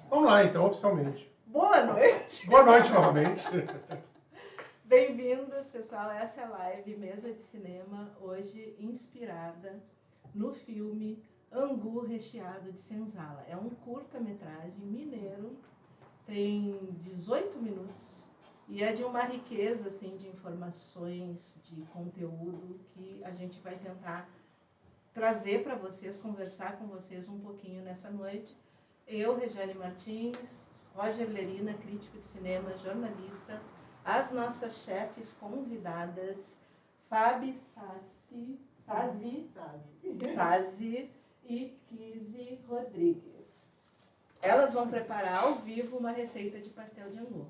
Vamos lá, então, oficialmente. Boa noite! Boa noite novamente. Bem-vindos, pessoal. Essa é a live Mesa de Cinema, hoje inspirada no filme Angu Recheado de Senzala. É um curta-metragem mineiro, tem 18 minutos e é de uma riqueza assim, de informações, de conteúdo que a gente vai tentar trazer para vocês, conversar com vocês um pouquinho nessa noite. Eu, Regiane Martins, Roger Lerina, crítico de cinema, jornalista, as nossas chefes convidadas, Fabi Sazi e Kizzy Rodrigues. Elas vão preparar ao vivo uma receita de pastel de angu.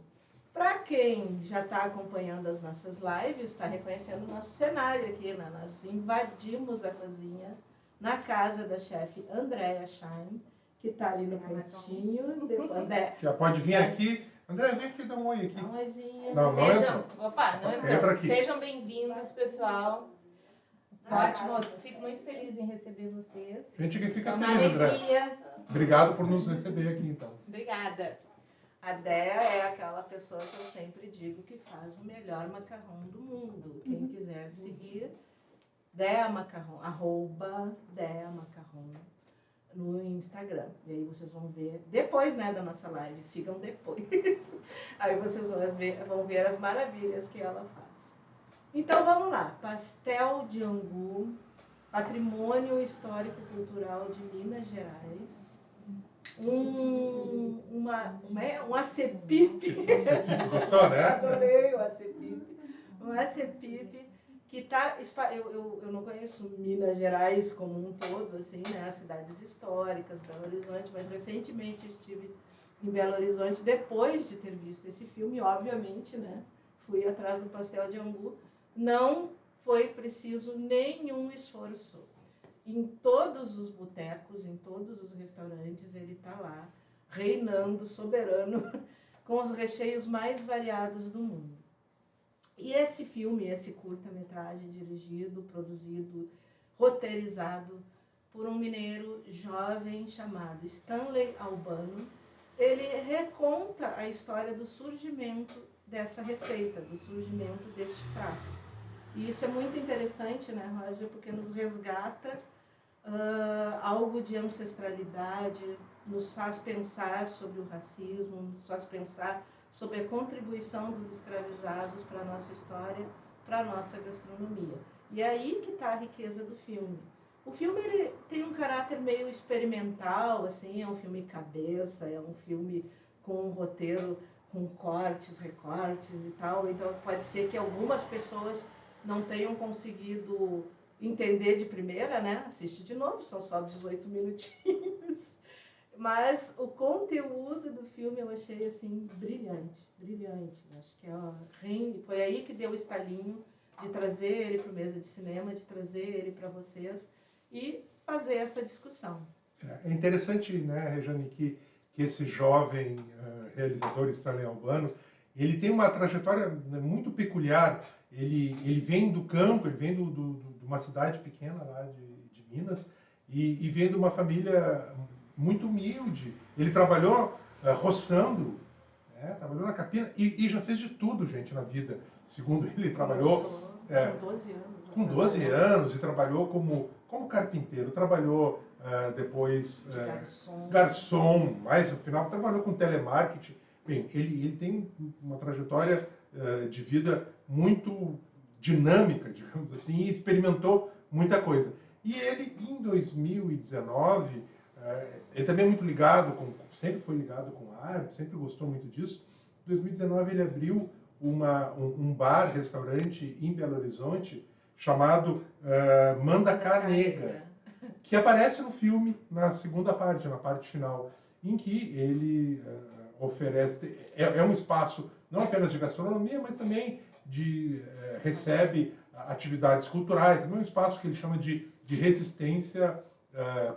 Para quem já está acompanhando as nossas lives, está reconhecendo o nosso cenário aqui, né? Nós invadimos a cozinha na casa da chefe Andréa Schein, que está ali no cantinho. Já pode vir aqui. André, vem aqui, dá um oi aqui. Dá um oizinho. Não entra? Opa, não entrou. Entra aqui. Sejam bem-vindos, pessoal. Ótimo, fico muito feliz em receber vocês. A gente aqui fica É uma feliz, André. alegria. Obrigado por nos receber aqui, então. Obrigada. A Déa é aquela pessoa que eu sempre digo que faz o melhor macarrão do mundo. Quem quiser seguir, Déa Macarrão, @Déa Macarrão no Instagram. E aí vocês vão ver, depois, né, da nossa live, sigam depois. Aí vocês vão ver as maravilhas que ela faz. Então vamos lá, pastel de angu, patrimônio histórico-cultural de Minas Gerais. Um acepipe. Gostou, né? Adorei o acepipe. Um acepipe que tá, eu não conheço Minas Gerais como um todo, assim, né, as cidades históricas, Belo Horizonte, mas recentemente estive em Belo Horizonte depois de ter visto esse filme, obviamente, né, fui atrás do pastel de angu, não foi preciso nenhum esforço. Em todos os botecos, em todos os restaurantes, ele está lá, reinando, soberano, com os recheios mais variados do mundo. E esse filme, esse curta-metragem dirigido, produzido, roteirizado por um mineiro jovem chamado Stanley Albano, ele reconta a história do surgimento dessa receita, do surgimento deste prato. E isso é muito interessante, né, Roger, porque nos resgata algo de ancestralidade, nos faz pensar sobre o racismo, nos faz pensar sobre a contribuição dos escravizados para a nossa história, para a nossa gastronomia. E é aí que está a riqueza do filme. O filme ele tem um caráter meio experimental, assim, é um filme cabeça, é um filme com um roteiro com cortes, recortes e tal, então pode ser que algumas pessoas não tenham conseguido entender de primeira, né? Assiste de novo, são só 18 minutinhos. Mas o conteúdo do filme eu achei assim brilhante, brilhante. Acho que foi aí que deu o estalinho de trazer ele para o Mesa de Cinema, de trazer ele para vocês e fazer essa discussão. É interessante, né, Regiane, que esse jovem realizador Stanley Albano, ele tem uma trajetória, né, muito peculiar. Ele vem do campo, ele vem de uma cidade pequena lá de Minas e vem de uma família muito humilde. Ele trabalhou roçando, né, trabalhou na capina e já fez de tudo, gente, na vida. Segundo ele, trabalhou com 12 anos. Com 12 anos e trabalhou como carpinteiro, trabalhou depois garçom, mas no final trabalhou com telemarketing. Bem, ele tem uma trajetória de vida muito dinâmica, digamos assim, e experimentou muita coisa. E ele, em 2019, ele também é muito ligado, sempre foi ligado com arte, sempre gostou muito disso. Em 2019 ele abriu um bar, restaurante em Belo Horizonte, chamado Mandacá Negra, que aparece no filme na segunda parte, na parte final, em que ele oferece, é um espaço não apenas de gastronomia, mas também recebe atividades culturais, também é um espaço que ele chama de resistência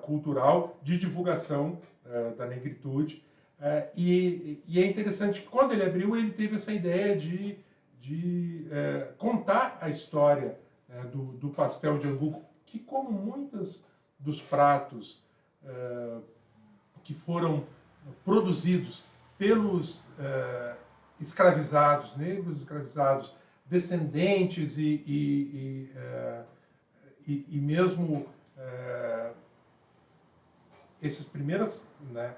cultural, de divulgação da negritude. E é interessante que quando ele abriu, ele teve essa ideia de contar a história do pastel de angu, que, como muitos dos pratos que foram produzidos pelos escravizados, negros escravizados, descendentes e mesmo essas primeiras, né,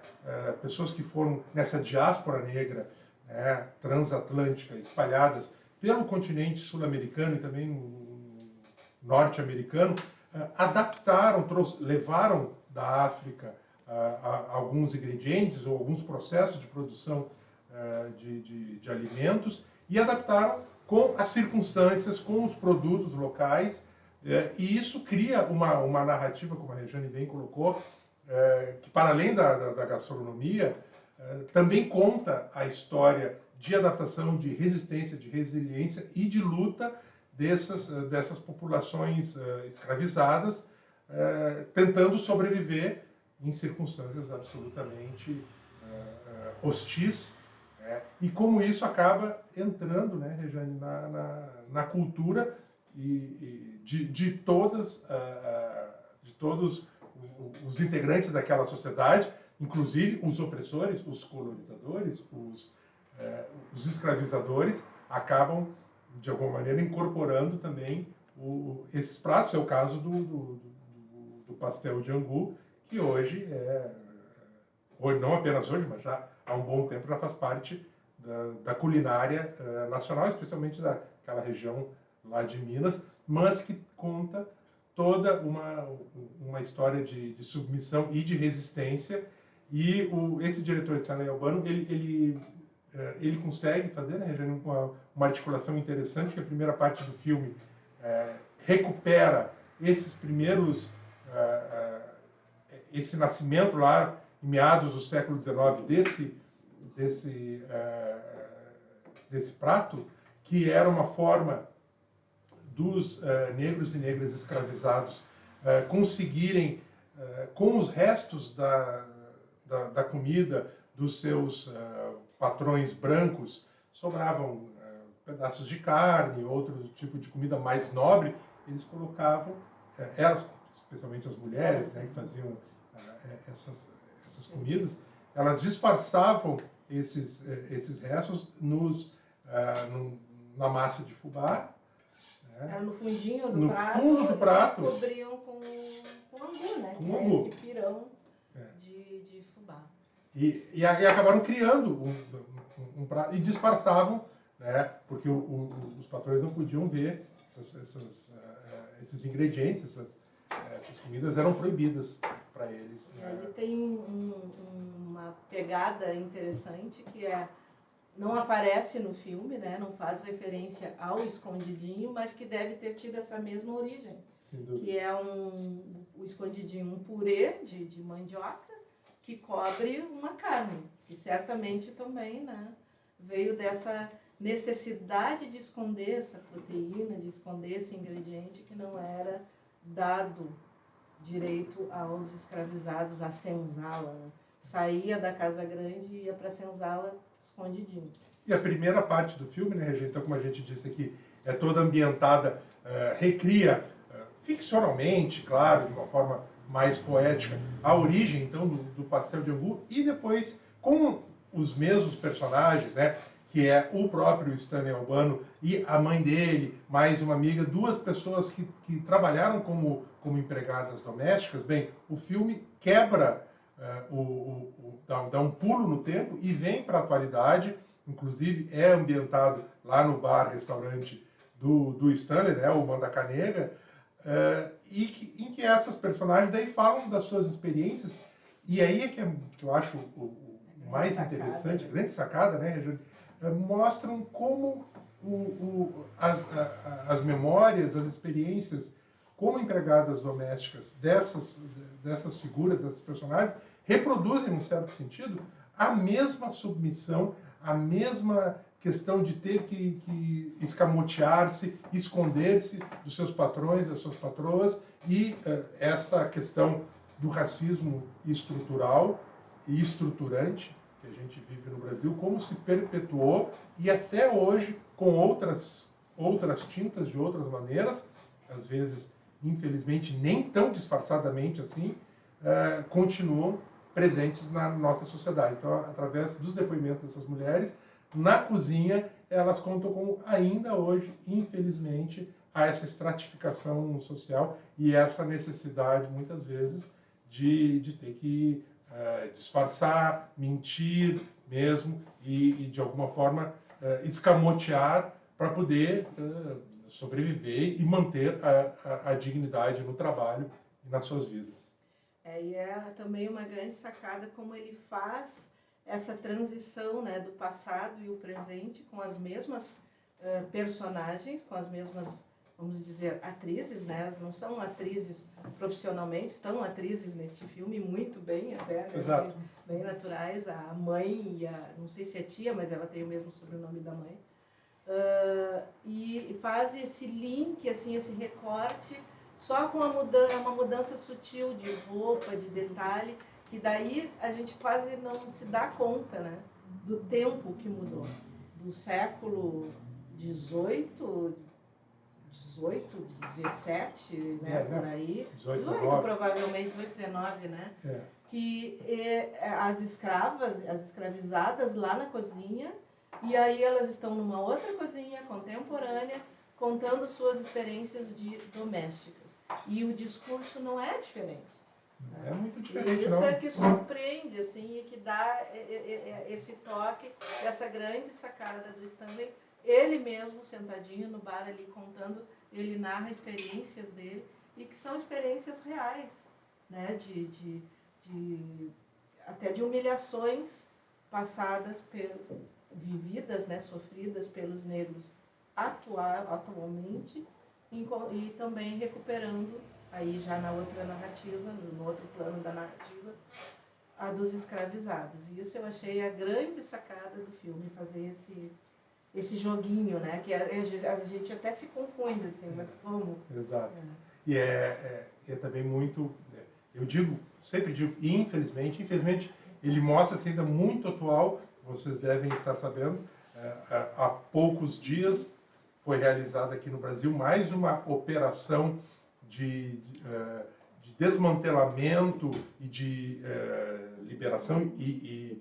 pessoas que foram nessa diáspora negra, né, transatlântica, espalhadas pelo continente sul-americano e também no norte-americano, adaptaram, levaram da África alguns ingredientes ou alguns processos de produção de alimentos e adaptaram com as circunstâncias, com os produtos locais, e isso cria uma narrativa, como a Regiane bem colocou, que para além da gastronomia, também conta a história de adaptação, de resistência, de resiliência e de luta dessas populações escravizadas, tentando sobreviver em circunstâncias absolutamente hostis, e como isso acaba entrando, né, Regiane, na cultura de todos os integrantes daquela sociedade, inclusive os opressores, os colonizadores, os escravizadores, acabam, de alguma maneira, incorporando também esses pratos. É o caso do pastel de angu, que hoje não apenas hoje, mas já há um bom tempo já faz parte da culinária nacional, especialmente daquela região lá de Minas, mas que conta toda uma história de submissão e de resistência. E esse diretor, Stanley Albano, ele consegue fazer, né, uma articulação interessante, que a primeira parte do filme recupera esses primeiros, esse nascimento lá em meados do século XIX desse prato, que era uma forma dos negros e negras escravizados conseguirem, com os restos da comida dos seus patrões brancos, sobravam pedaços de carne, outro tipo de comida mais nobre, eles colocavam, elas, especialmente as mulheres, né, que faziam essas comidas, elas disfarçavam esses restos na massa de fubá. Era no fundinho do no prato. Fundo do prato. E cobriam com angu, né? Com que angu. é esse pirão de fubá. E acabaram criando um prato e disfarçavam, né? Porque os patrões não podiam ver esses ingredientes, essas comidas eram proibidas para eles. Ele tem uma pegada interessante que não aparece no filme, né? Não faz referência ao escondidinho, mas que deve ter tido essa mesma origem. Que é o escondidinho, um purê de mandioca que cobre uma carne. Que certamente também, né, veio dessa necessidade de esconder essa proteína, de esconder esse ingrediente que não era dado direito aos escravizados, a senzala. Né? Saía da Casa Grande e ia para a senzala escondidinho. E a primeira parte do filme, né, Regina, então, como a gente disse aqui, é toda ambientada, recria ficcionalmente, claro, de uma forma mais poética, a origem, então, do pastel de angu, e depois, com os mesmos personagens, né, que é o próprio Stanley Albano e a mãe dele, mais uma amiga, duas pessoas que trabalharam como empregadas domésticas. Bem, o filme quebra, dá um pulo no tempo e vem para a atualidade. Inclusive é ambientado lá no bar-restaurante do Stanley, né, o Mandacanegra, em que essas personagens daí falam das suas experiências, e aí é que eu acho o mais interessante, a grande sacada, né, Regiane, mostram como as memórias, as experiências como empregadas domésticas dessas figuras, dessas personagens, reproduzem, num certo sentido, a mesma submissão, a mesma questão de ter que escamotear-se, esconder-se dos seus patrões, das suas patroas, e essa questão do racismo estrutural e estruturante que a gente vive no Brasil, como se perpetuou e até hoje, com outras tintas, de outras maneiras, às vezes, infelizmente, nem tão disfarçadamente assim, continuam presentes na nossa sociedade. Então, através dos depoimentos dessas mulheres, na cozinha, elas contam com, ainda hoje, infelizmente, há essa estratificação social e essa necessidade, muitas vezes, de ter que disfarçar, mentir mesmo e de alguma forma, escamotear para poder sobreviver e manter a dignidade no trabalho e nas suas vidas. E é também uma grande sacada como ele faz essa transição, né, do passado e o presente com as mesmas personagens, com as mesmas, vamos dizer, atrizes, né? Elas não são atrizes profissionalmente, estão atrizes neste filme muito bem até, né? Exato. Bem naturais, a mãe e não sei se é tia, mas ela tem o mesmo sobrenome da mãe. E faz esse link, assim, esse recorte, só com uma mudança sutil de roupa, de detalhe, que daí a gente quase não se dá conta, né, do tempo que mudou. Do século XVIII, 17, né, por aí. 18 provavelmente, 18, 19, né? Que as escravas, as escravizadas lá na cozinha, e aí elas estão numa outra cozinha contemporânea, contando suas experiências domésticas. E o discurso não é diferente. É muito diferente, isso é que surpreende, assim, e que dá esse toque, essa grande sacada do Stanley. Ele mesmo, sentadinho no bar ali, contando, ele narra experiências dele, e que são experiências reais, né? Até de humilhações passadas, vividas, né? Sofridas pelos negros atualmente, e também recuperando, aí já na outra narrativa, no outro plano da narrativa, a dos escravizados. E isso eu achei a grande sacada do filme, fazer esse joguinho, né? Que a gente até se confunde, assim, mas como? Exato. E é também muito, eu sempre digo, infelizmente, ele mostra-se ainda muito atual, vocês devem estar sabendo, há poucos dias foi realizada aqui no Brasil mais uma operação de desmantelamento e de liberação de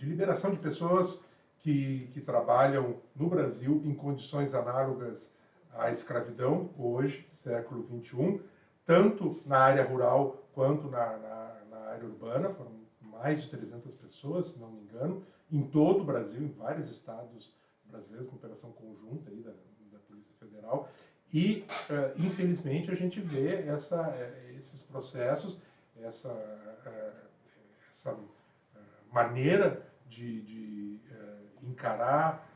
liberação de pessoas que trabalham no Brasil em condições análogas à escravidão, hoje, século XXI, tanto na área rural quanto na área urbana. Foram mais de 300 pessoas, se não me engano, em todo o Brasil, em vários estados brasileiros, com operação conjunta aí da Polícia Federal. E, infelizmente, a gente vê esses processos, essa maneira de encarar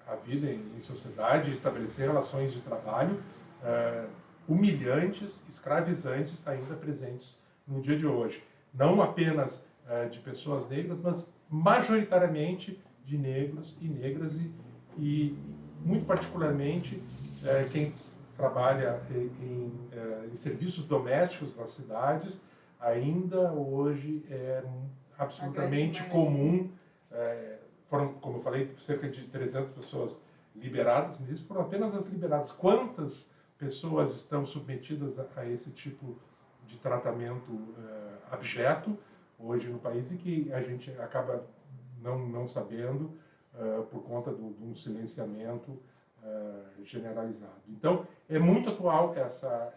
a vida em sociedade, estabelecer relações de trabalho humilhantes, escravizantes, ainda presentes no dia de hoje. Não apenas de pessoas negras, mas majoritariamente de negros e negras e muito particularmente quem trabalha em serviços domésticos nas cidades, ainda hoje é absolutamente comum. Foram, como eu falei, cerca de 300 pessoas liberadas, mas isso foram apenas as liberadas. Quantas pessoas estão submetidas a esse tipo de tratamento abjeto hoje no país e que a gente acaba não sabendo por conta de um silenciamento generalizado. Então, é muito atual essa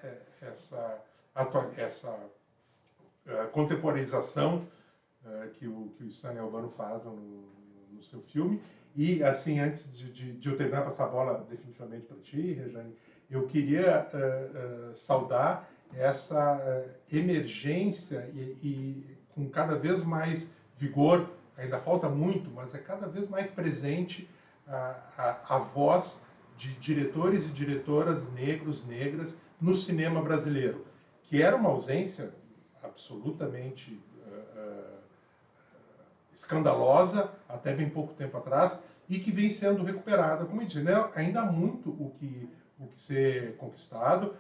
contemporanização que o Stanley Albano faz no seu filme. E, assim, antes de eu terminar, passar a bola definitivamente para ti, Rejane, eu queria saudar essa emergência e com cada vez mais vigor, ainda falta muito, mas é cada vez mais presente a voz de diretores e diretoras negros, negras no cinema brasileiro, que era uma ausência absolutamente escandalosa até bem pouco tempo atrás e que vem sendo recuperada. Como eu disse, né? Ainda há muito o que ser conquistado.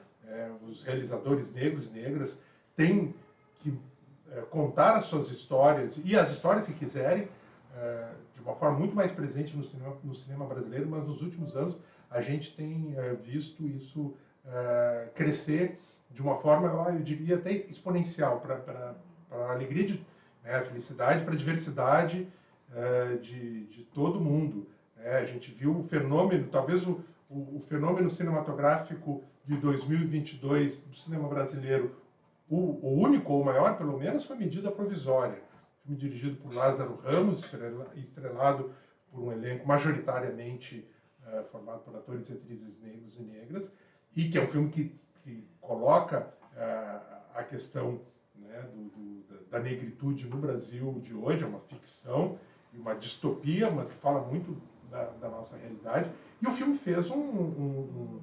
Os realizadores negros e negras têm que contar as suas histórias e as histórias que quiserem de uma forma muito mais presente no cinema brasileiro, mas nos últimos anos a gente tem visto isso crescer de uma forma, eu diria até exponencial, para a alegria, a felicidade, para a diversidade de todo mundo. A gente viu o fenômeno, talvez o fenômeno cinematográfico de 2022 do cinema brasileiro, o único ou o maior, pelo menos, foi Medida Provisória. Filme dirigido por Lázaro Ramos, estrelado por um elenco majoritariamente formado por atores e atrizes negros e negras, e que é um filme que coloca a questão, né, da negritude no Brasil de hoje. É uma ficção e uma distopia, mas que fala muito da nossa realidade. E o filme fez um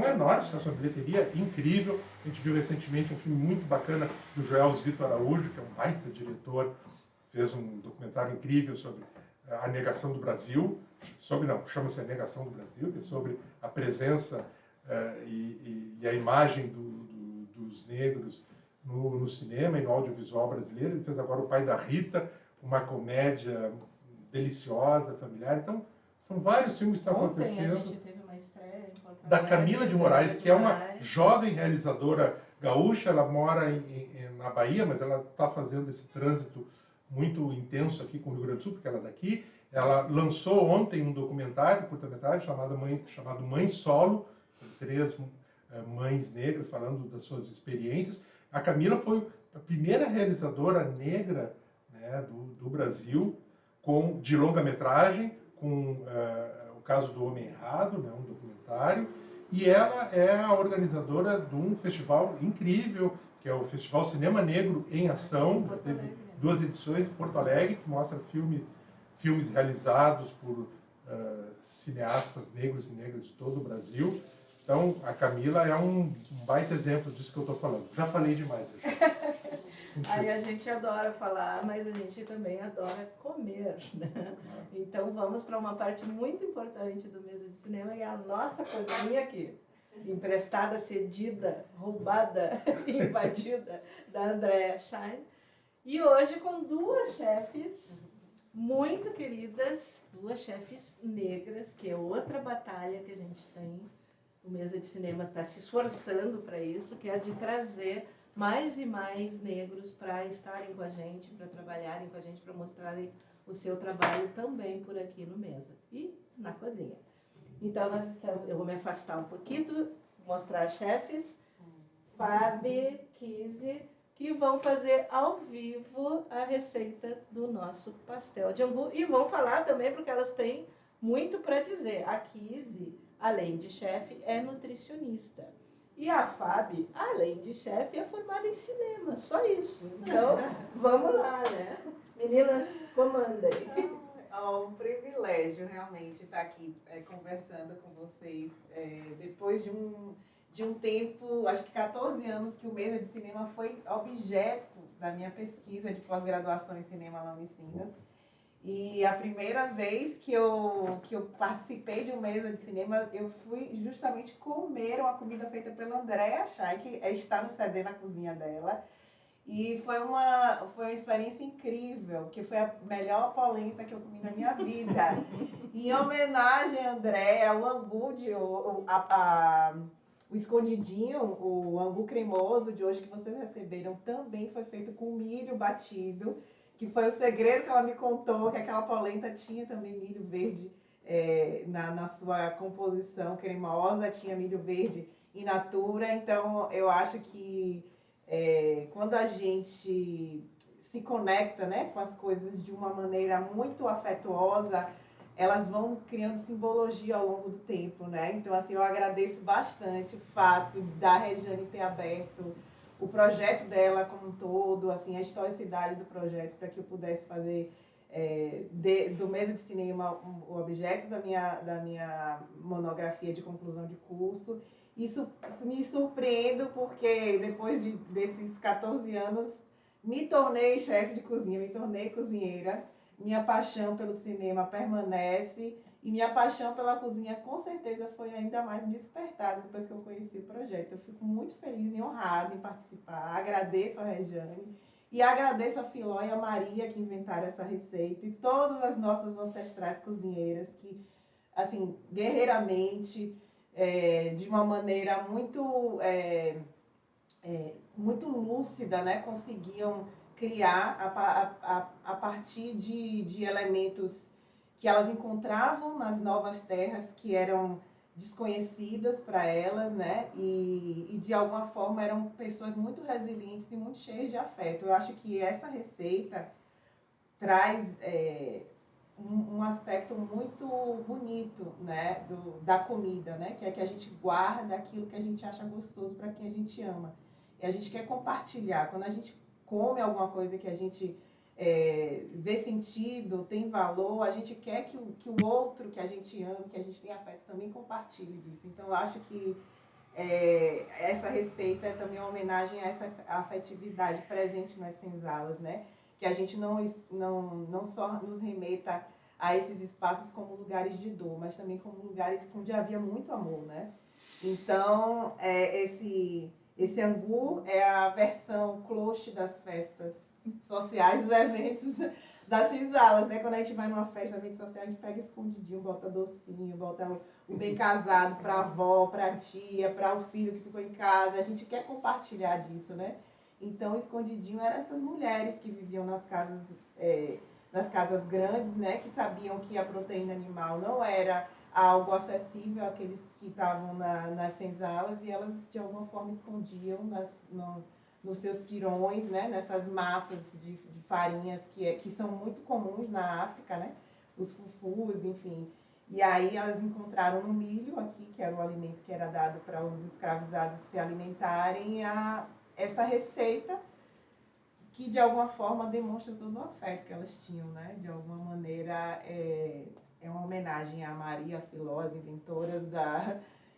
enorme sucesso, uma bilheteria incrível. A gente viu recentemente um filme muito bacana do Joel Zito Araújo, que é um baita diretor, fez um documentário incrível sobre a negação do Brasil, chama-se A Negação do Brasil, que é sobre a presença e a imagem dos negros no cinema e no audiovisual brasileiro. Ele fez agora O Pai da Rita, uma comédia deliciosa, familiar. Então, são vários filmes que estão acontecendo. A gente teve uma estreia em da Camila de Moraes, que é uma jovem realizadora gaúcha. Ela mora na Bahia, mas ela está fazendo esse trânsito muito intenso aqui com o Rio Grande do Sul, porque ela é daqui. Ela lançou ontem um documentário, curta-metragem, chamado Mãe Solo, com 3 mães negras falando das suas experiências. A Camila foi a primeira realizadora negra, né, do Brasil, de longa-metragem, com o caso do Homem Errado, né, um documentário. E ela é a organizadora de um festival incrível, que é o Festival Cinema Negro em Ação. Já teve 2 edições em Porto Alegre, que mostra filmes realizados por cineastas negros e negras de todo o Brasil. Então, a Camila é um baita exemplo disso que eu estou falando. Já falei demais. Aí a gente adora falar, mas a gente também adora comer, né? Então vamos para uma parte muito importante do Mesa de Cinema, que é a nossa cozinha aqui. Emprestada, cedida, roubada, invadida, da Andrea Schein. E hoje com 2 chefes muito queridas, 2 chefes negras, que é outra batalha que a gente tem. O Mesa de Cinema está se esforçando para isso, que é de trazer mais e mais negros para estarem com a gente, para trabalharem com a gente, para mostrarem o seu trabalho também por aqui no Mesa e na cozinha. Então, eu vou me afastar um pouquinho, mostrar as chefes, Fabi, Kizzy, que vão fazer ao vivo a receita do nosso pastel de angu. E vão falar também, porque elas têm muito para dizer. A Kizzy, além de chefe, é nutricionista. E a Fabi, além de chefe, é formada em cinema. Só isso. Então, vamos lá, né? Meninas, comandem. É um privilégio realmente estar aqui conversando com vocês. Depois de um tempo, acho que 14 anos, que o Mesa de Cinema foi objeto da minha pesquisa de pós-graduação em cinema lá no Unicinas. E a primeira vez que eu participei de um Mesa de Cinema, eu fui justamente comer uma comida feita pela Andrea Schein, que está no CD na cozinha dela. E foi uma experiência incrível, que foi a melhor polenta que eu comi na minha vida. Em homenagem a Andrea, o angu o escondidinho, o angu cremoso de hoje que vocês receberam, também foi feito com milho batido, que foi o segredo que ela me contou, que aquela polenta tinha também milho verde na sua composição cremosa, tinha milho verde in natura. Então, eu acho que quando a gente se conecta, né, com as coisas de uma maneira muito afetuosa, elas vão criando simbologia ao longo do tempo, né? Então, assim, eu agradeço bastante o fato da Rejane ter aberto o projeto dela como um todo, assim, a historicidade do projeto, para que eu pudesse fazer do Mesa de Cinema o objeto da minha monografia de conclusão de curso. Isso me surpreendo porque depois desses 14 anos me tornei chefe de cozinha, me tornei cozinheira. Minha paixão pelo cinema permanece e minha paixão pela cozinha com certeza foi ainda mais despertada depois que eu conheci o projeto. Eu fico muito feliz e honrada em participar. Agradeço a Rejane e agradeço a Filó e a Maria que inventaram essa receita e todas as nossas ancestrais cozinheiras que, assim, guerreiramente, de uma maneira muito muito lúcida, né? Conseguiam criar a partir de elementos que elas encontravam nas novas terras que eram desconhecidas para elas, né? E de alguma forma eram pessoas muito resilientes e muito cheias de afeto. Eu acho que essa receita traz um aspecto muito bonito, né, da comida, né, que é que a gente guarda aquilo que a gente acha gostoso para quem a gente ama. E a gente quer compartilhar. Quando a gente come alguma coisa que a gente vê sentido, tem valor, a gente quer que o outro que a gente ama, que a gente tem afeto, também compartilhe disso. Então, eu acho que essa receita é também uma homenagem a essa afetividade presente nas senzalas, né? Que a gente não só nos remeta a esses espaços como lugares de dor, mas também como lugares onde havia muito amor, né? Então, esse angu é a versão cloche das festas sociais, dos eventos das senzalas, né? Quando a gente vai numa festa, evento social, a gente pega escondidinho, bota docinho, bota o bem casado para a avó, para a tia, para o filho que ficou em casa. A gente quer compartilhar disso, né? Então, o escondidinho eram essas mulheres que viviam nas casas grandes, né? Que sabiam que a proteína animal não era algo acessível àqueles que estavam nas senzalas, e elas, de alguma forma, escondiam nos seus pirões, né? Nessas massas de farinhas que são muito comuns na África, né? Os fufus, enfim. E aí elas encontraram no milho aqui, que era o alimento que era dado para os escravizados se alimentarem, essa receita que de alguma forma demonstra todo o afeto que elas tinham, né? De alguma maneira é uma homenagem a Maria Filós, inventoras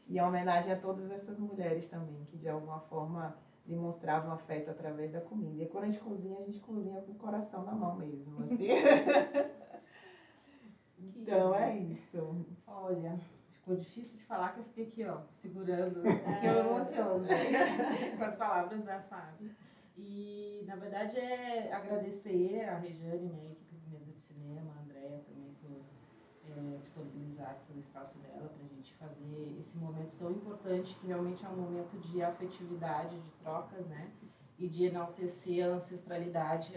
e a homenagem a todas essas mulheres também, que de alguma forma demonstravam afeto através da comida. E quando a gente cozinha com o coração na mão mesmo, assim. Então é isso. Olha, ficou difícil de falar, que eu fiquei aqui, ó, segurando, porque eu emociono, né? Com as palavras da Fábio. E, na verdade, é agradecer a Rejane, né, a equipe do Mesa de Cinema, a Andréia também, por disponibilizar aqui o espaço dela para a gente fazer esse momento tão importante, que realmente é um momento de afetividade, de trocas, né, e de enaltecer a ancestralidade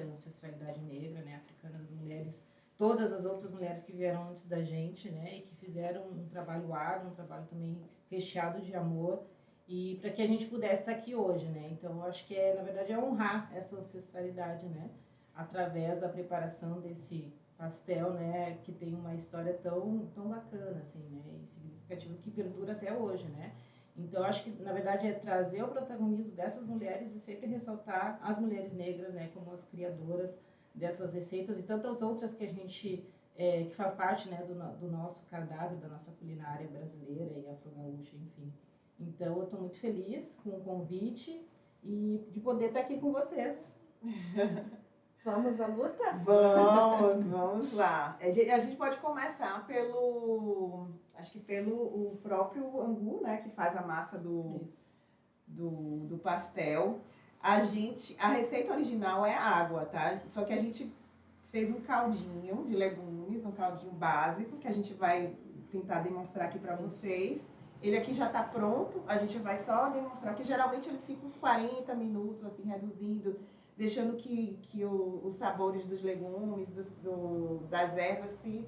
negra, né, africana, das mulheres, todas as outras mulheres que vieram antes da gente, né, e que fizeram um trabalho árduo, um trabalho também recheado de amor, e para que a gente pudesse estar aqui hoje, né. Então, eu acho que na verdade, é honrar essa ancestralidade, né, através da preparação desse pastel, né, que tem uma história tão bacana, assim, né, e significativa, que perdura até hoje, né. Então, acho que, na verdade, é trazer o protagonismo dessas mulheres e sempre ressaltar as mulheres negras, né, como as criadoras dessas receitas e tantas outras que a gente, que faz parte, né, do nosso cardápio, da nossa culinária brasileira e afro-gaúcha, enfim. Então, eu estou muito feliz com o convite e de poder estar aqui com vocês. Vamos à luta? Vamos lá. A gente pode começar pelo o próprio angu, né, que faz a massa do pastel. A receita original é água, tá? Só que a gente fez um caldinho de legumes, um caldinho básico, que a gente vai tentar demonstrar aqui para vocês. Ele aqui já está pronto, a gente vai só demonstrar, que geralmente ele fica uns 40 minutos, assim, reduzido, deixando que os sabores dos legumes, das ervas se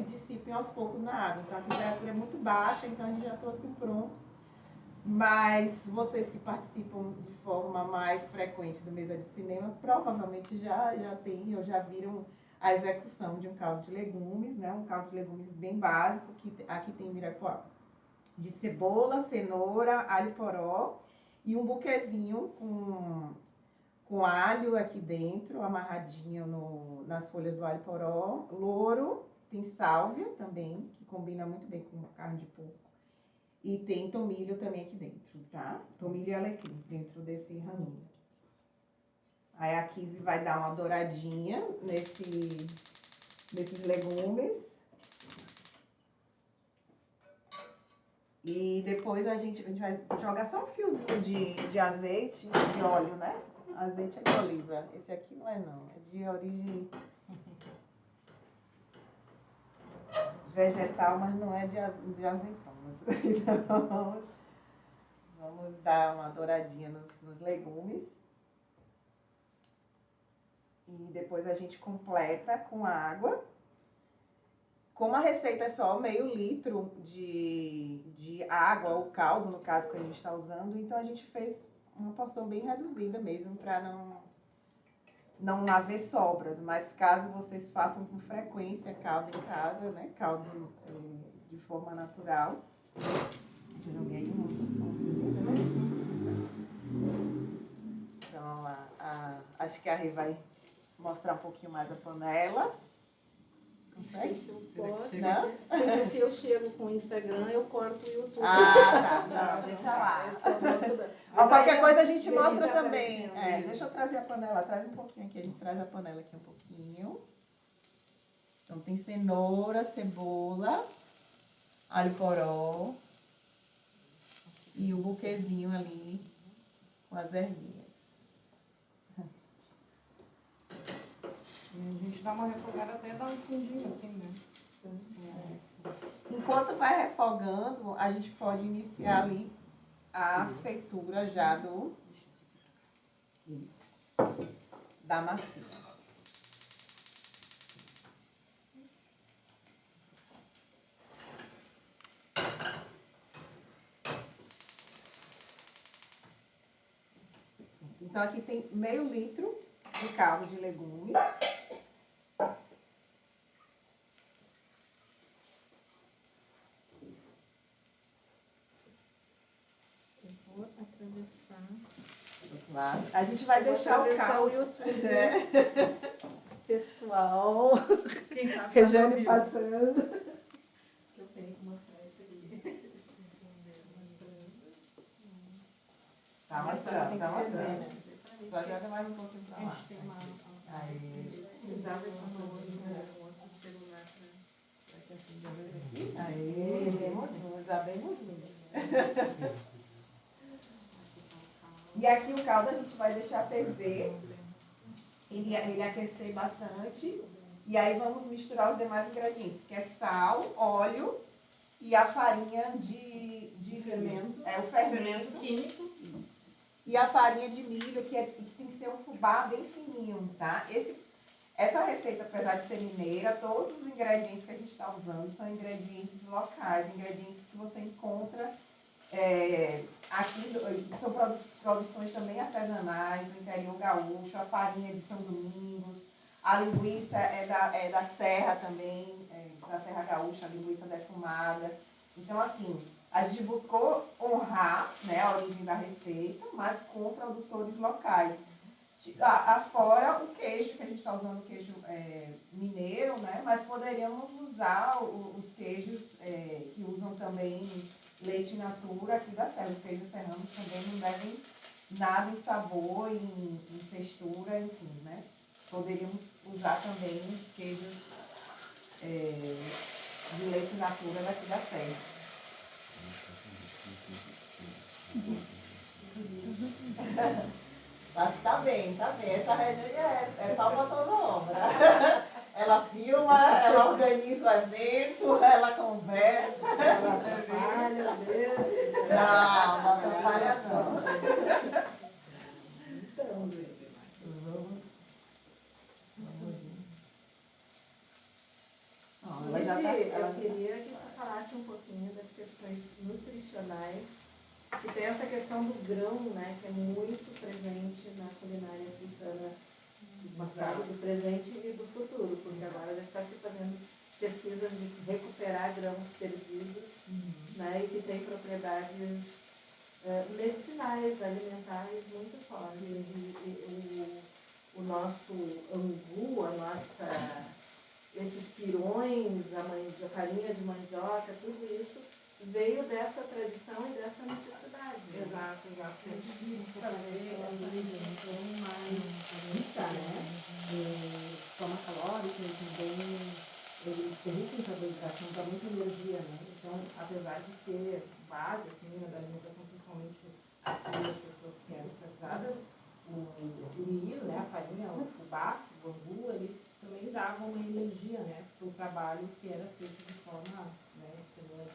dissipem aos poucos na água. Então a temperatura é muito baixa, então a gente já trouxe pronto. Mas vocês que participam de forma mais frequente do Mesa de Cinema, provavelmente já têm ou já viram a execução de um caldo de legumes, né? Um caldo de legumes bem básico, que aqui tem mirapuá de cebola, cenoura, alho poró e um buquezinho com alho aqui dentro, amarradinho nas folhas do alho poró, louro, tem sálvia também, que combina muito bem com carne de porco. E tem tomilho também aqui dentro, tá? Tomilho e alecrim dentro desse raminho. Aí a Kizzy vai dar uma douradinha nesses legumes. E depois a gente vai jogar só um fiozinho de azeite, de óleo, né? Azeite é de oliva. Esse aqui não é não, é de origem vegetal, mas não é de azeitonas. Então, Vamos dar uma douradinha nos legumes. E depois a gente completa com água. Como a receita é só meio litro de água, ou caldo, no caso que a gente está usando, então a gente fez uma porção bem reduzida mesmo, para não haver sobras. Mas caso vocês façam com frequência caldo em casa, né? Caldo de forma natural. Eu joguei Então, acho que a Rê vai mostrar um pouquinho mais a panela. Consegue? Se eu posso. Não? Porque se eu chego com o Instagram, eu corto o YouTube. Ah, tá. Não, deixa lá. Qualquer coisa a gente mostra também. Deixa eu trazer a panela. Traz um pouquinho aqui. A gente traz a panela aqui um pouquinho. Então, tem cenoura, cebola, alho poró e o buquezinho ali com as ervinhas. E a gente dá uma refogada até dar um fundinho assim, né? Enquanto vai refogando, a gente pode iniciar ali a feitura já da massinha. Então aqui tem meio litro de caldo de legumes. Vou atravessar. Claro. A gente vai deixar o caldo. O YouTube. Pessoal. Quem sabe Rejane passando. Eu tenho que mostrar isso aqui. Tá mostrando, tá mostrando. Só joga mais um pouquinho pra a lá. gente tem uma... Aí. Precisava de um outro celular para... Aí, bem modinho, já bem modinho. E aqui o caldo a gente vai deixar ferver, ele aquecer bastante, e aí vamos misturar os demais ingredientes, que é sal, óleo e a farinha de fermento. É o fermento químico. Isso. E a farinha de milho, que tem que ser um fubá bem fininho, tá? Essa receita, apesar de ser mineira, todos os ingredientes que a gente está usando são ingredientes locais, ingredientes que você encontra aqui, são produções também artesanais, do interior gaúcho, a farinha de São Domingos, a linguiça é da Serra também, da Serra Gaúcha, a linguiça defumada. Então, assim, a gente buscou honrar, né, a origem da receita, mas com produtores locais. Afora o queijo, que a gente está usando o queijo mineiro, né? Mas poderíamos usar os queijos que usam também leite in natura aqui da serra. Os queijos serranos também não devem nada em sabor, em textura, enfim, né? Poderíamos usar também os queijos de leite in natura daqui da serra. Mas tá bem, tá bem. Essa Regina é palma toda obra. Ela filma, ela organiza o evento, ela conversa. Ela atrapalha, às vezes. Não atrapalha não. Então, eu queria que tu falasse um pouquinho das questões nutricionais, que tem essa questão do grão, né, que é muito presente na culinária africana do passado, do presente e do futuro, porque agora já está se fazendo pesquisas de recuperar grãos perdidos, né, e que tem propriedades medicinais, alimentares muito fortes. E o nosso angu, esses pirões, a farinha de mandioca, tudo isso veio dessa tradição e dessa necessidade. Exato. Fazer essa alimentação mais rica, né? Forma calórica e também eles permitem carboidração, dá muita energia, né? Então, apesar de ser base, assim, da alimentação, principalmente aqui as pessoas que eram escravizadas, o milho, né, a farinha, o fubá, o angu, ele também dava uma energia, né, para o trabalho que era feito de forma, né, extenuante.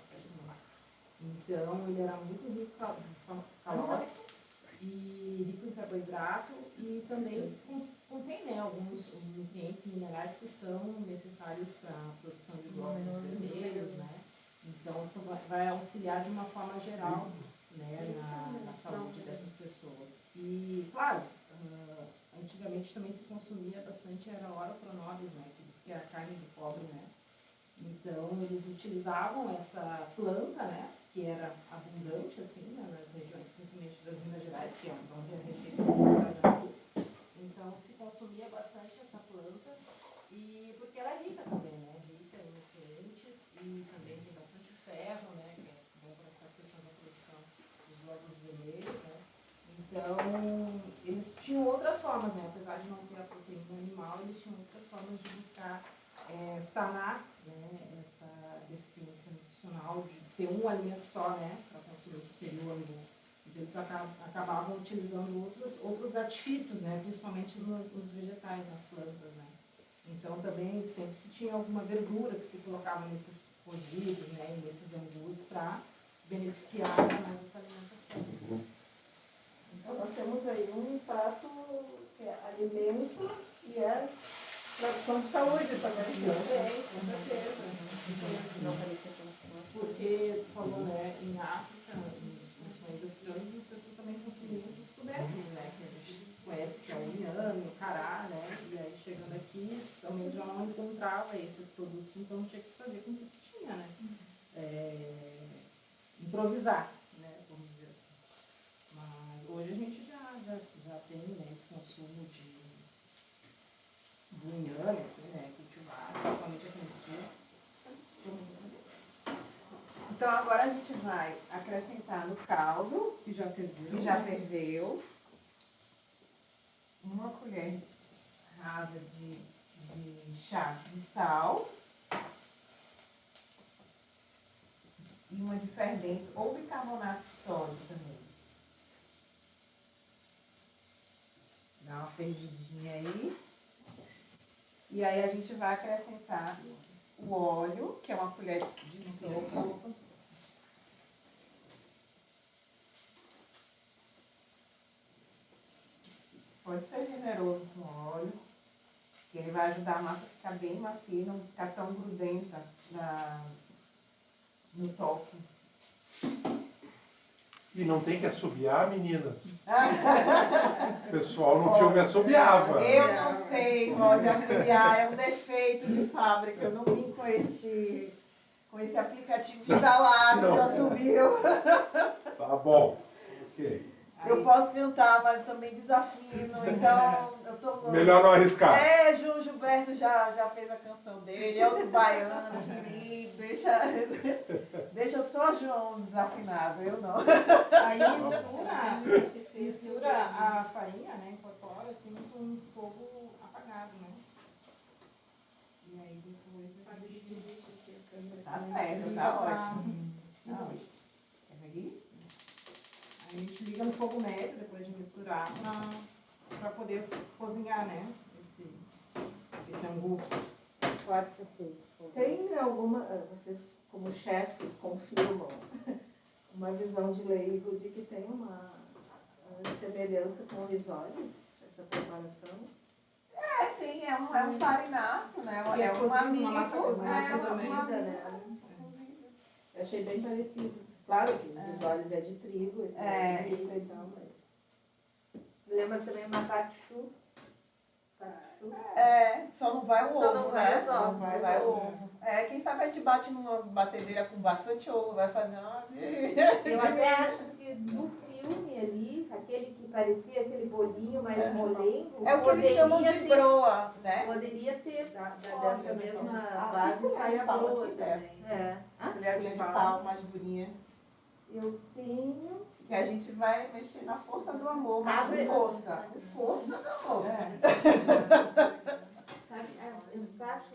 Então, ele era muito rico em calórico e rico em carboidrato e também contém, né, alguns nutrientes minerais que são necessários para a produção de glóbulos vermelhos, né? Então, isso vai auxiliar de uma forma geral, né, na saúde dessas pessoas. E, claro, antigamente também se consumia bastante, era ora pronobis, né, que diz que é a carne do pobre, né? Então, eles utilizavam essa planta, né, que era abundante, assim, né, nas regiões, principalmente das Minas Gerais, que é onde a receita é aqui. Então, se consumia bastante essa planta, e porque ela é rica também, né, rica em nutrientes, e também tem bastante ferro, né, que é bom para essa questão da produção dos glóbulos vermelhos, né. Então, eles tinham outras formas, né, apesar de não ter a proteína animal, eles tinham outras formas de buscar sanar, né, essa deficiência nutricional, de ter um alimento só, né, para consumir, que seria o angu. Então, eles acabavam utilizando outros artifícios, né, principalmente nos vegetais, nas plantas, né. Então, também, sempre se tinha alguma verdura que se colocava nesses cozidos, né, e nesses angus para beneficiar mais essa alimentação. Então, nós temos aí um prato que é alimento e é tradição de saúde também. Também, com certeza. Porque, falou, né, em África, nos países africanos, as pessoas também consumiam os tubérculos, né, que a gente conhece, que é o inhame, o cará, né, e aí chegando aqui, também já não encontrava esses produtos, então tinha que se fazer com o que se tinha, né, improvisar, né, vamos dizer assim. Mas hoje a gente já tem, né, esse consumo do inhame aqui, né, cultivado, principalmente aqui no sul. Então agora a gente vai acrescentar no caldo, Que já ferveu. que já ferveu, uma colher rasa de chá de sal e uma de fermento ou bicarbonato de sódio também. Dá uma fervidinha aí. E aí a gente vai acrescentar o óleo, que é uma colher de sopa. Pode ser generoso com óleo, que ele vai ajudar a massa a ficar bem macia, não ficar tão grudenta no toque. E não tem que assobiar, meninas. O pessoal no filme assobiava. Eu não sei, pode assobiar, é um defeito de fábrica. Eu não vim com esse aplicativo instalado do assobio. Tá bom. Ok. Eu posso cantar, mas também desafino, então eu tô... Melhor não arriscar. João Gilberto já fez a canção dele, é outro baiano, querido, deixa só João desafinado, eu não. Aí mistura a farinha, né, incorpora assim com fogo apagado, né. E aí depois a gente... Tá certo, tá ótimo. Quer ver? Aí a gente liga no fogo médio, depois de misturar, para poder cozinhar, né, esse angu. Claro que sim. Tem alguma, vocês como chefes confirmam, uma visão de leigo de que tem uma semelhança com o risoles, essa preparação? Tem, é um farináceo, né? É um amigo, uma massa cozida, né? Eu achei bem parecido. Claro que o risoles é de trigo, esse é de milho e tal, mas... Lembra também uma pachu? Só não vai o Só ovo, não né? vai Não vai o ovo. Quem sabe a gente bate numa batedeira com bastante ovo, vai fazer uma... Eu até acho que no filme ali, aquele que parecia aquele bolinho mais molengo, É o que eles chamam de broa, né? Poderia ter. Dessa mesma base sai a broa também. Colher de pau mais durinha. Eu tenho. Que a gente vai mexer na força do amor, mas Abre com força. Com força do amor. Embaixo,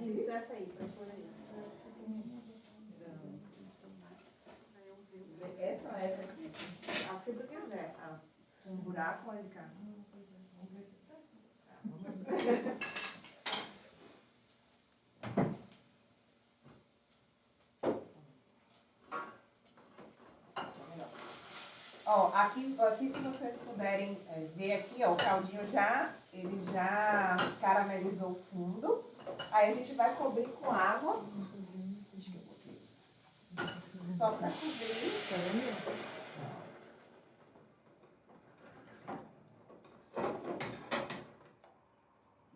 isso, essa aí, pra pôr aí. Essa ou essa aqui? A que tu quiser. Um buraco lá de cá. Ó, aqui se vocês puderem ver aqui, ó, o caldinho ele já caramelizou o fundo. Aí a gente vai cobrir com água. Só para cobrir.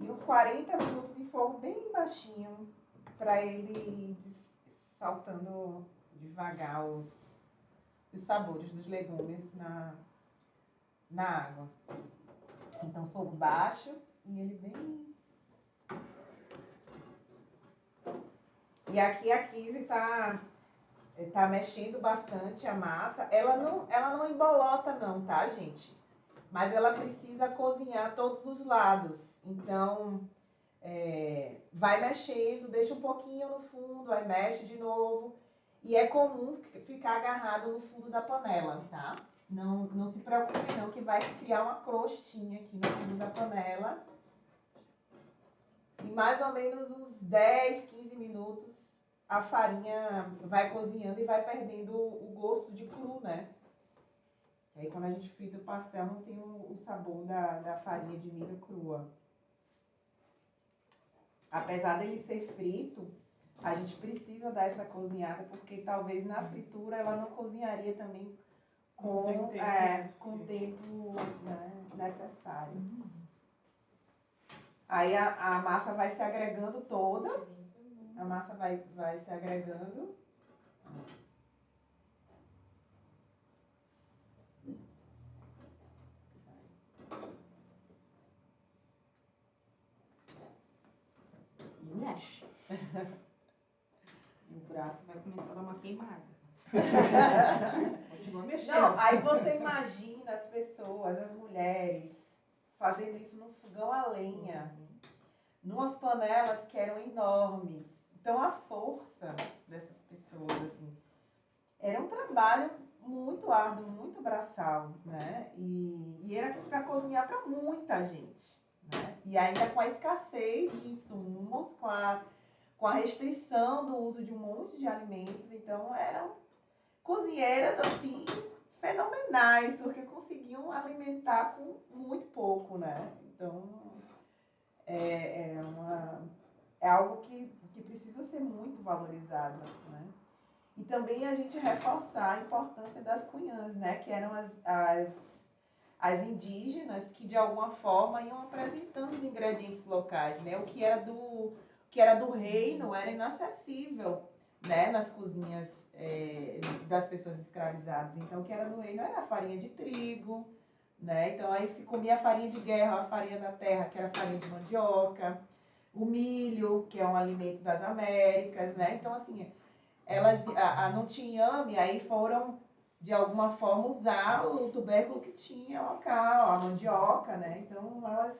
E uns 40 minutos em fogo bem baixinho, para ele ir saltando devagar os sabores dos legumes na água. Então, fogo baixo e ele bem... E aqui a Kizzy tá mexendo bastante a massa. Ela não embolota não, tá, gente? Mas ela precisa cozinhar todos os lados. Então, vai mexendo, deixa um pouquinho no fundo, aí mexe de novo. E é comum ficar agarrado no fundo da panela, tá? Não se preocupe não, que vai criar uma crostinha aqui no fundo da panela. Em mais ou menos uns 10, 15 minutos, a farinha vai cozinhando e vai perdendo o gosto de cru, né? Aí quando a gente frita o pastel, não tem o sabor da farinha de milho crua. Apesar dele ser frito, a gente precisa dar essa cozinhada, porque talvez na fritura ela não cozinharia também com o tempo necessário. Aí a massa vai se agregando toda. A massa vai se agregando. E mexe. E o braço vai começar a dar uma queimada. Continua mexendo. Não, aí você imagina as pessoas, as mulheres, fazendo isso no fogão a lenha, numas panelas que eram enormes. Então a força dessas pessoas, assim, era um trabalho muito árduo, muito braçal, né? E era para cozinhar para muita gente, né? E ainda com a escassez de insumos, com a restrição do uso de um monte de alimentos, então eram cozinheiras assim fenomenais, porque conseguiam alimentar com muito pouco, né? Então é algo que precisa ser muito valorizado, né? E também a gente reforçar a importância das cunhãs, né? Que eram as indígenas que de alguma forma iam apresentando os ingredientes locais, né? O que era do reino era inacessível, né? Nas cozinhas das pessoas escravizadas. Então o que era do reino era a farinha de trigo, né? Então aí se comia a farinha de guerra, a farinha da terra, que era a farinha de mandioca, o milho, que é um alimento das Américas, né? Então assim, elas, no Tinhame, aí foram, de alguma forma, usar o tubérculo que tinha local, a mandioca, né? Então, elas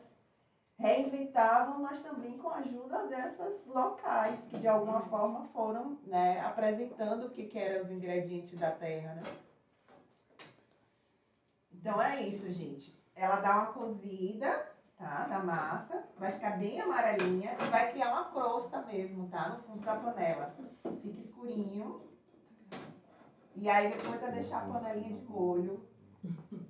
reinventavam, mas também com a ajuda dessas locais, que de alguma forma foram, né, apresentando o que eram os ingredientes da terra, né? Então, é isso, gente. Ela dá uma cozida, tá, na massa, vai ficar bem amarelinha e vai criar uma crosta mesmo, tá, no fundo da panela. Fica escurinho. E aí depois é deixar a panelinha de molho,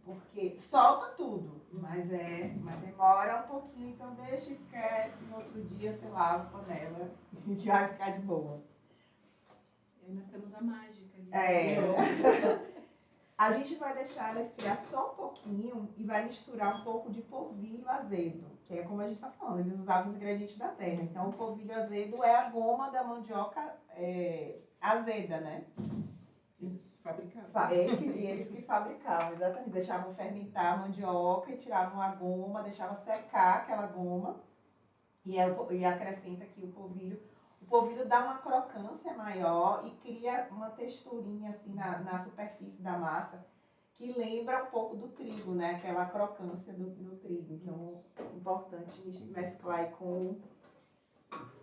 porque solta tudo, mas demora um pouquinho, então deixa, esquece, no outro dia você lava a panela e vai ficar de boa. E aí nós temos a mágica ali. A gente vai deixar ela esfriar só um pouquinho e vai misturar um pouco de polvilho azedo, que é como a gente está falando, eles usavam os ingredientes da terra. Então o polvilho azedo é a goma da mandioca azeda, né? Eles fabricavam. Eles que fabricavam, exatamente. Deixavam fermentar a mandioca e tiravam a goma, deixavam secar aquela goma e acrescenta aqui o polvilho. O polvilho dá uma crocância maior e cria uma texturinha assim na superfície da massa que lembra um pouco do trigo, né? Aquela crocância do trigo. Então, é importante mesclar aí com...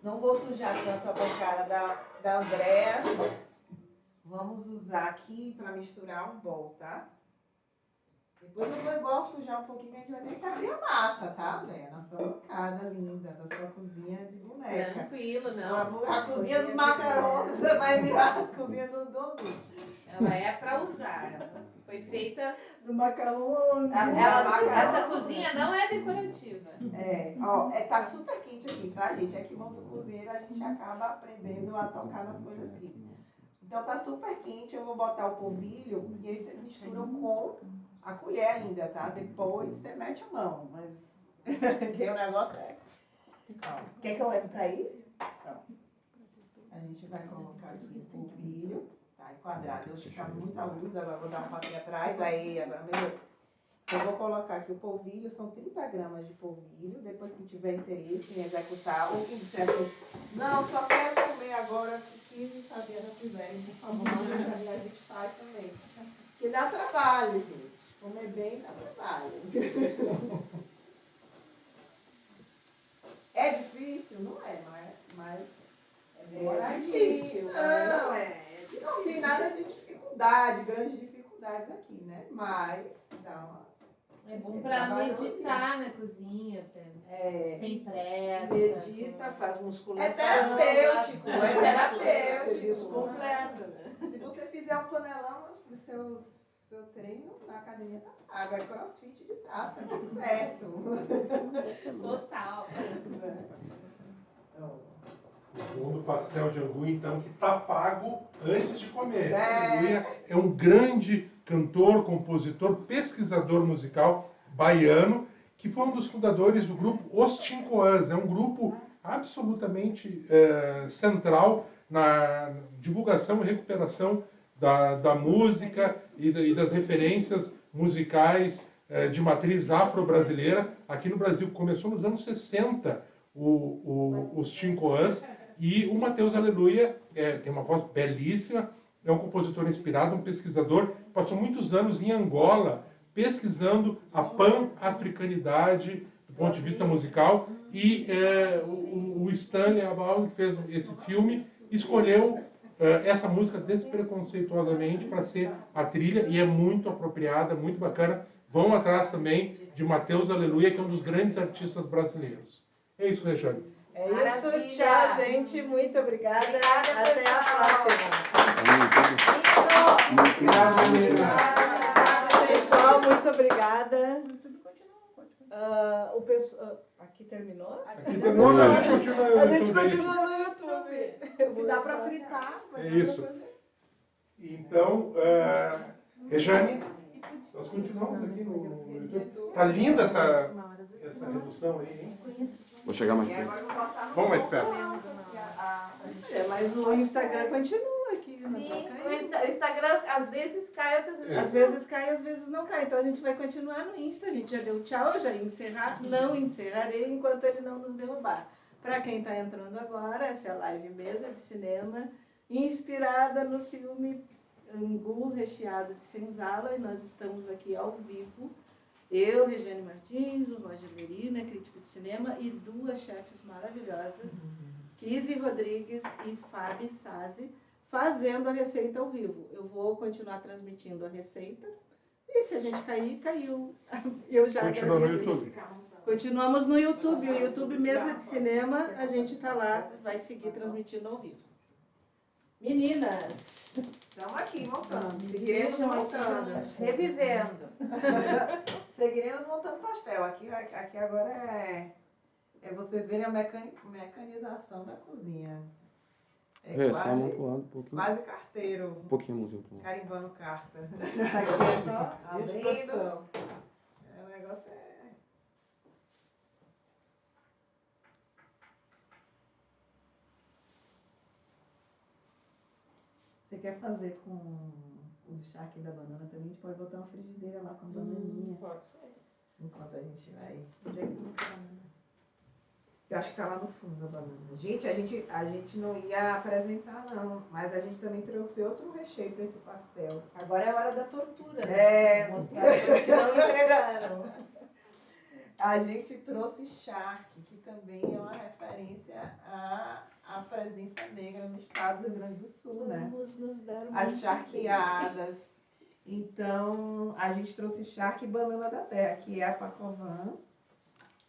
Não vou sujar tanto a bancada da Andréa. Vamos usar aqui para misturar um bol, tá? Depois eu vou igual sujar um pouquinho, que a gente vai ter que abrir a massa, tá, Andréa? Na sua bancada linda, da sua cozinha de boneca. Tranquilo, não. A cozinha dos macarrões vai virar as cozinhas do Dodô. Ela é para usar. Ela foi feita do macarrão. Essa cozinha não é decorativa. Tá super quente aqui, tá, gente? É que mão do cozinheiro a gente acaba aprendendo a tocar nas coisas quentes. Então tá super quente, eu vou botar o polvilho e aí vocês misturam com a colher ainda, tá? Depois você mete a mão, mas que o negócio é... Quer que eu leve pra aí? A gente vai colocar aqui o polvilho, tá? Em quadrado. Hoje tá muita luz, agora vou dar um passinho atrás, aí agora melhor. Eu vou colocar aqui o polvilho, são 30 gramas de polvilho, depois que tiver interesse em executar, ou quem disser assim, não, só quero comer agora, que 15 sabia já fizerem, por favor, manda a gente faz também. Que dá trabalho, gente. Comer bem dá trabalho. É difícil? Não é, mas é demoradíssimo. Não tem nada de dificuldade, grandes dificuldades aqui, né? Mas dá uma... É bom pra meditar na cozinha, sem pressa. Medita, faz musculação. É terapêutico. Serviço completo, né? Se você fizer um panelão, o seu treino na academia tá pago. É crossfit de praça, tudo certo. Total. Segundo pastel de angu, então, que tá pago antes de comer. Aleluia é um grande cantor, compositor, pesquisador musical baiano, que foi um dos fundadores do grupo Os Tincoãs. É um grupo absolutamente central na divulgação e recuperação da música e das referências musicais de matriz afro-brasileira. Aqui no Brasil começou nos anos 60 os Tincoãs, e o Mateus Aleluia tem uma voz belíssima, é um compositor inspirado, um pesquisador, passou muitos anos em Angola pesquisando a pan-africanidade do ponto de vista musical, e o Stanley Abal, que fez esse filme, escolheu essa música despreconceituosamente para ser a trilha, e é muito apropriada, muito bacana. Vão atrás também de Mateus Aleluia, que é um dos grandes artistas brasileiros. É isso, Rejane. É isso, tchau, gente. Muito obrigada. Até a próxima. Pessoal, muito obrigada. Aqui terminou? Aqui terminou, não, a gente continua no A gente YouTube. continua no YouTube. Dá pra fritar. É isso. Então, Rejane, nós continuamos aqui no YouTube. Tá linda essa redução aí, hein? Vou chegar mais perto. Vamos mais perto. Mas o Instagram continua aqui. Sim, o Instagram às vezes cai, outras vezes Às vezes cai, às vezes não cai. Então a gente vai continuar no Insta. A gente já deu tchau, já ia encerrar. Não encerrarei enquanto ele não nos derrubar. Para quem está entrando agora, essa é a live Mesa de Cinema, inspirada no filme Angu Recheado de Senzala. E nós estamos aqui ao vivo. Eu, Regiane Martins, o Roger Lerina, crítico de cinema, e duas chefes maravilhosas, Kizzy Rodrigues e Fabi Sazzi, fazendo a receita ao vivo. Eu vou continuar transmitindo a receita, e se a gente cair, caiu. Eu já Continua no agradeci. YouTube. Continuamos no YouTube, o YouTube Mesa de Cinema, a gente está lá, vai seguir transmitindo ao vivo. Meninas! Estamos aqui montando. Seguiremos montando. revivendo. Seguiremos montando pastel. Aqui agora é vocês verem a mecanização da cozinha. É Só a mão pro lado, um pouquinho. quase carteiro. Um pouquinho, mãozinho pro lado. Carimbando carta. Aqui é só abrindo. O negócio é... Você quer fazer com o charque da banana também? A gente pode botar uma frigideira lá com a bananinha. Pode ser. Enquanto a gente vai... Onde é que não tá a banana? Eu acho que tá lá no fundo a banana. Gente, a gente não ia apresentar não, mas a gente também trouxe outro recheio para esse pastel. Agora é a hora da tortura, né? Mostrar coisas que não entregaram. A gente trouxe charque, que também é uma referência à presença negra no estado do Rio Grande do Sul, né? Vamos nos dar As charqueadas. Então, a gente trouxe charque e banana da terra, que é a pacovan,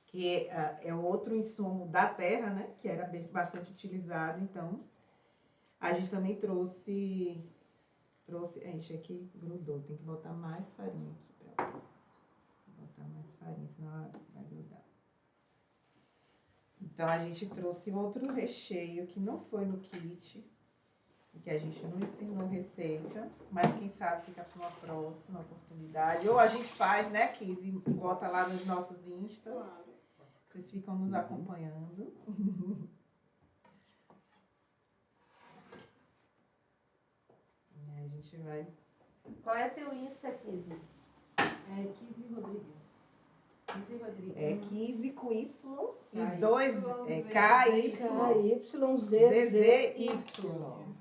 que é outro insumo da terra, né? Que era bastante utilizado. Então, a gente também trouxe... Ixi, aqui grudou, tem que botar mais farinha aqui. Vou botar mais farinha, senão ela vai grudar. Então, a gente trouxe outro recheio que não foi no kit, que a gente não ensinou receita, mas quem sabe fica para uma próxima oportunidade. Ou a gente faz, né, Kiz, e bota lá nos nossos instas. Claro. Vocês ficam nos acompanhando. E aí a gente vai... Qual é teu Insta, Kizzy? É Kizzy Rodrigues. Kizzy Rodrigues. É Kiz com Y e KY, 2 KYZZY.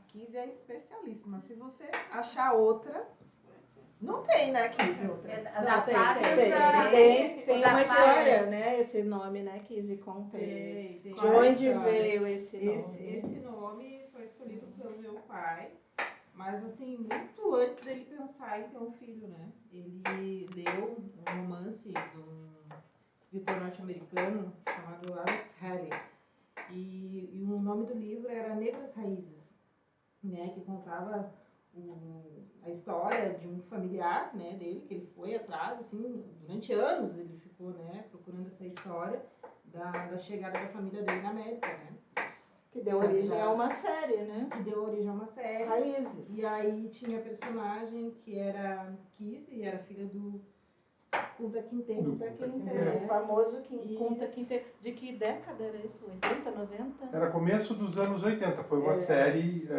Kiz é especialíssima. Se você achar outra... Não tem, né, Kiz, outra? Da Flávia Tem da uma Flávia. história, né? Esse nome, né? Kizzy conta. Tem. De Qual é a onde história? veio esse nome? Esse nome foi escolhido pelo meu pai, mas assim, muito antes dele pensar em ter um filho, né? Ele leu um romance de um escritor norte-americano chamado Alex Haley. E o nome do livro era Negras Raízes, né? Que contava a história de um familiar, né, dele, que ele foi atrás, assim, durante anos ele ficou, né, procurando essa história da chegada da família dele na América, né. Que deu origem a uma série, né? Que deu origem a uma série. Raízes. E aí tinha personagem que era Kizzy, era filha do Kunta Kinte. Kunta Kinte, o famoso Kunta Kinte. De que década era isso? 80, 90? Era começo dos anos 80, foi uma série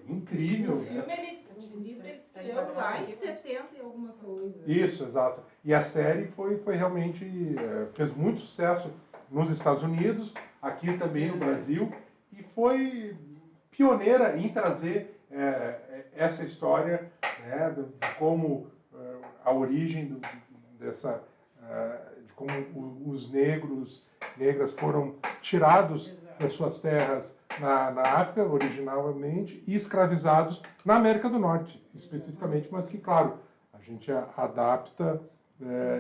incrível. O livro ele escreveu lá em 70 e alguma coisa. Isso, exato. E a série foi realmente, fez muito sucesso nos Estados Unidos, aqui também no Brasil, e foi pioneira em trazer essa história, né, de como a origem de como os negras foram tirados das suas terras na África, originalmente, e escravizados na América do Norte, especificamente, mas que, claro, a gente adapta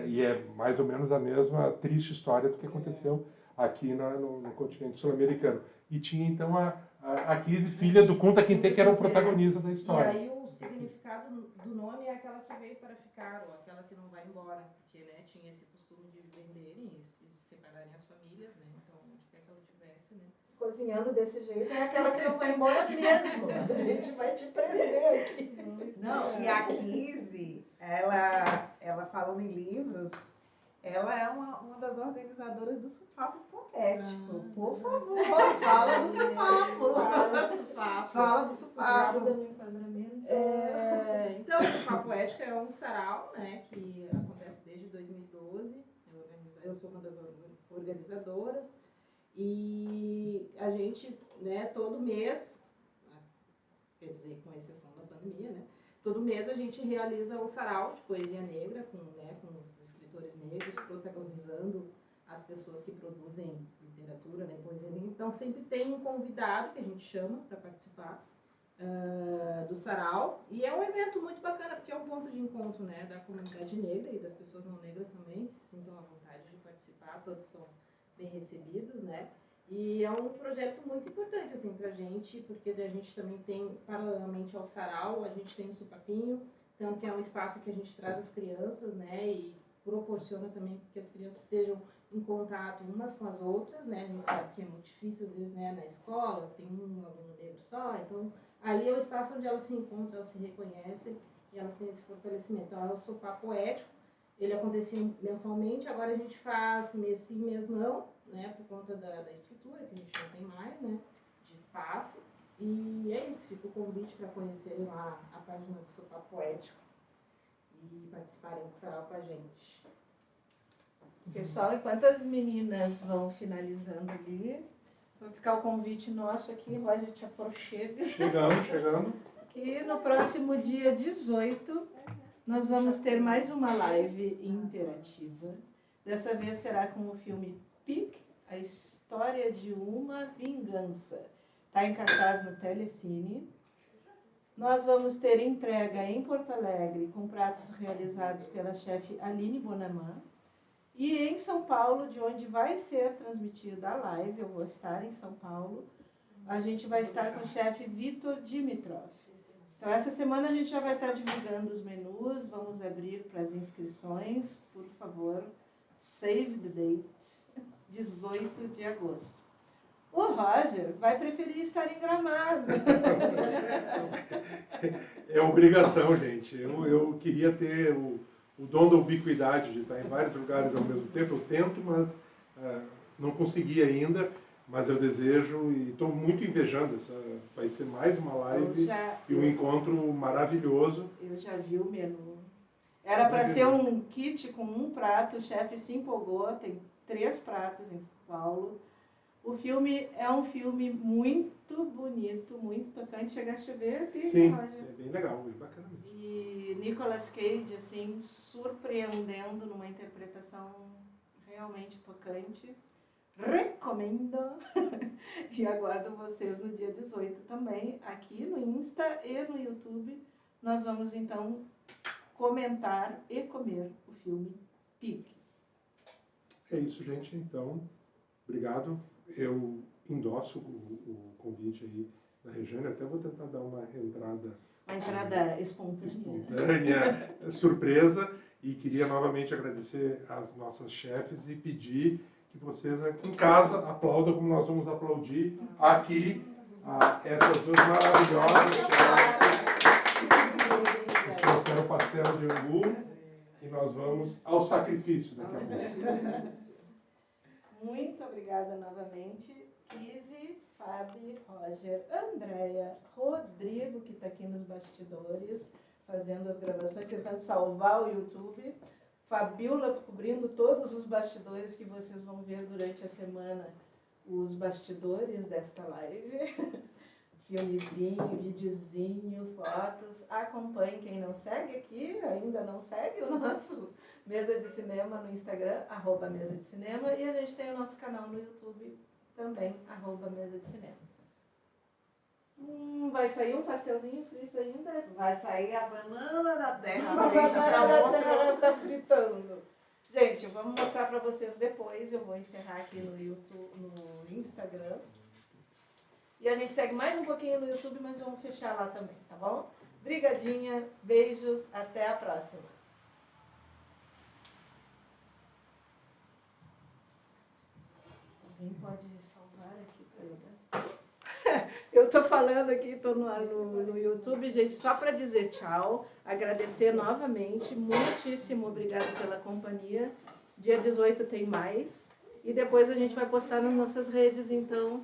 e é mais ou menos a mesma triste história do que aconteceu aqui no continente sul-americano. E tinha, então, a Kizzy, filha do Kunta Kinte, que era o protagonista da história. E aí o significado do nome é aquela que veio para ficar, ou aquela que não vai embora, porque, né, tinha esse costume de venderem e se separarem as famílias, né, então onde quer que ela tivesse, né. Cozinhando desse jeito é aquela que não vai embora mesmo. A gente vai te prender aqui. Não, e a Kizzy, ela falando em livros, ela é uma das organizadoras do Supapo Poético. Por favor, fala do Supapo. Fala do Supapo. Do enquadramento. Então, o Supapo Poético é um sarau, né, que acontece desde 2012. Eu sou uma das organizadoras. E a gente, né, todo mês, quer dizer, com exceção da pandemia, né, todo mês a gente realiza o sarau de poesia negra com os escritores negros protagonizando as pessoas que produzem literatura, né, poesia negra. Então sempre tem um convidado que a gente chama para participar do sarau, e é um evento muito bacana porque é um ponto de encontro, né, da comunidade negra e das pessoas não negras também, que se sintam à vontade de participar, todos são bem recebidos, né? E é um projeto muito importante, assim, pra gente, porque a gente também tem, paralelamente ao sarau, a gente tem o Supapinho, então que é um espaço que a gente traz as crianças, né, e proporciona também que as crianças estejam em contato umas com as outras, né, a gente sabe que é muito difícil, às vezes, né, na escola, tem um aluno negro só, então ali é o espaço onde elas se encontram, elas se reconhecem e elas têm esse fortalecimento. Então, é o Supapo Poético, ele acontecia mensalmente, agora a gente faz mês sim, mês não, né, por conta da estrutura, que a gente não tem mais, né, de espaço. E é isso, fica o convite para conhecerem lá a página do Supapo Poético e participarem do sarau com a gente. Pessoal, enquanto as meninas vão finalizando ali, vai ficar o convite nosso aqui, Roger te aproxega. Chegando. Que no próximo dia 18 nós vamos ter mais uma live interativa. Dessa vez será com o filme Pique, a história de uma vingança. Está em cartaz no Telecine. Nós vamos ter entrega em Porto Alegre com pratos realizados pela chefe Aline Bonamã. E em São Paulo, de onde vai ser transmitida a live, eu vou estar em São Paulo, a gente vai estar com o chefe Vitor Dimitrov. Então, essa semana a gente já vai estar divulgando os menus, vamos abrir para as inscrições. Por favor, save the date, 18 de agosto. O Roger vai preferir estar em Gramado. É obrigação, gente. Eu queria ter o dom da ubiquidade de estar em vários lugares ao mesmo tempo. Eu tento, mas não consegui ainda. Mas eu desejo e estou muito invejando. Vai ser mais uma live e um encontro maravilhoso. Eu já vi o menu. Era para ser um kit com um prato, o chefe se empolgou, tem 3 pratos em São Paulo. O filme é um filme muito bonito, muito tocante. Chegaste a ver? Sim, Roger? É bem legal, bem bacana mesmo. E Nicolas Cage, assim, surpreendendo numa interpretação realmente tocante. Recomendo! E aguardo vocês no dia 18 também, aqui no Insta e no YouTube. Nós vamos, então, comentar e comer o filme Pig. É isso, gente. Então, obrigado. Eu endosso o convite aí da Regiane. Até vou tentar dar uma entrada... Uma entrada espontânea. Surpresa. E queria novamente agradecer às nossas chefes e pedir que vocês aqui em casa aplaudam como nós vamos aplaudir aqui essas duas maravilhosas chefes. Trouxeram pastel de angu e nós vamos ao sacrifício daqui a pouco. Muito obrigada novamente, Kizzy, Fabi, Roger, Andréia, Rodrigo, que está aqui nos bastidores, fazendo as gravações, tentando salvar o YouTube, Fabiola cobrindo todos os bastidores que vocês vão ver durante a semana, os bastidores desta live, filmezinho, videozinho, fotos. Acompanhe quem não segue aqui, ainda não segue o nosso Mesa de Cinema no Instagram, @Mesa de Cinema, e a gente tem o nosso canal no YouTube também, @Mesa de Cinema. Vai sair um pastelzinho frito ainda? Vai sair a banana da terra. A banana da terra tá fritando. Gente, vamos mostrar para vocês depois. Eu vou encerrar aqui no YouTube, no Instagram. E a gente segue mais um pouquinho no YouTube, mas vamos fechar lá também, tá bom? Brigadinha, beijos, até a próxima. Alguém pode salvar aqui para eu, né? Eu estou falando aqui, estou no YouTube, gente, só para dizer tchau, agradecer novamente, muitíssimo obrigada pela companhia. Dia 18 tem mais, e depois a gente vai postar nas nossas redes, então,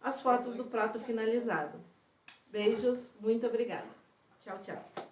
as fotos do prato finalizado. Beijos, muito obrigada. Tchau, tchau.